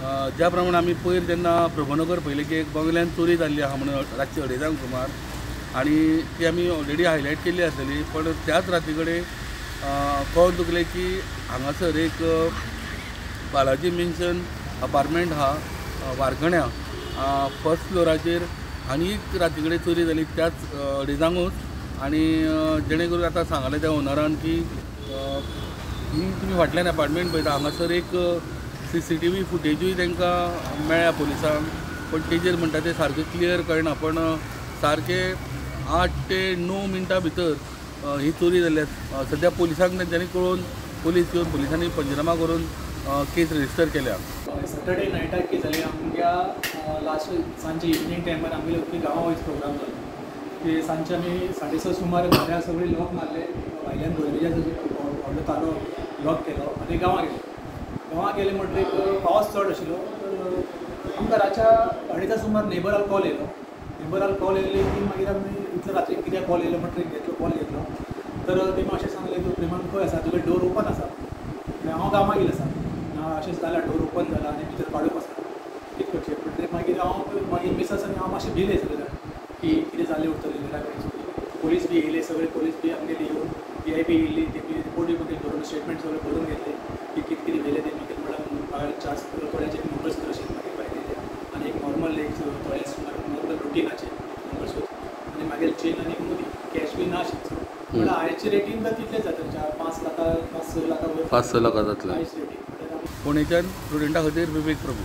ज्या प्रमाणे आम्ही पयर तेन्ना प्रभनगर पयलें की एक बंगल्यान चोरी जाल्ली आहा म्हणून रातची 2:30 सुमार आणि ती आमी ऑलरेडी हायलायट केल्ली आसलेली, पण त्याच राती कडेन कळून चुकलें की हांगासर एक बालाजी मेन्शन अपार्टमेंट आहा वारकण्या फर्स्ट फ्लोराचेर आनी एक राती कडेन चोरी जाली त्याच 2:30 आणि जेणे करून आतां सांगलें त्या ओनरान की ही तुमी फाटल्यान अपार्टमेंट पळयता हांगासर एक CCTV फुटेजूय तांकां मेळ्ळ्या पुलिसांक, पण तेजेर म्हणटा ते सारकें क्लियर कळना, पण सारके 8 ते 9 मिनटां भितर ही चोरी जाल्ली. सद्या पुलिसांक तेंच्यांनी कळोवन पुलीस येवन पुलिसांनी पंचनामा करून केस रजिस्टर केल्या. सॅटर्डे नायटाक कितें जालें आमच्या लास्ट सांजे इवनिंग टायमार आमगे गांवां वयस प्रोग्राम जालो. ते सांजचे आमी 6:30 सुमार घरा सगळे लॉक मारले, भायल्यान भरलेच्या व्हडलो तालो लॉक केलो आनी गांवां गेले. गांवां गेले म्हणटकीर पावस चड आशिल्लो, तर आमकां रातच्या 2:30 सुमार नेबराक कॉल येयलो. नेबराक कॉल येयले की मागीर आमी इतलो रात्री कित्याक कॉल येयलो म्हणटकीर कॉल घेतलो. तर तेमी अशें सांगलें तूं प्रेमान खंय आसा, तुगे डोर ओपन आसा. हांव गांवां गेलो आसा, अशेंच जाल्यार डोर ओपन जाला आनी भितर काडूंक आसा, कितें करचें. म्हणटकीर मागीर मिसस आनी हांव मातशें भिले सगळे जाण की कितें जालें उरतलें घरा कडेन. पुलीस बी येयले, सगळे पुलीस बी आमगेली येवन VIP येयल्ली, तेमी रिपोर्टी मागीर भरून स्टेटमेंट सगळे भरून घेतले की कितें कितें व्हेलें तेमी. कितें म्हणल्यार चार्ज थोड्याचे मंगळसूत्र अशें मागीर भायर दिले आनी एक नॉर्मल एक थोड्या सुमार नॉर्मल रुटीनाचें मंगळसूत्र आनी मागीर चेन आनी मुदी कॅश बी नाशिल्लो. पण आयचे रेटीन तर तितलेंच जाता, 5 लाखां 5-6 लाखां 5-6 लाखां जातलें. आयच रेटीन. पुणेच्यान स्टुडंटा खातीर विवेक प्रभू.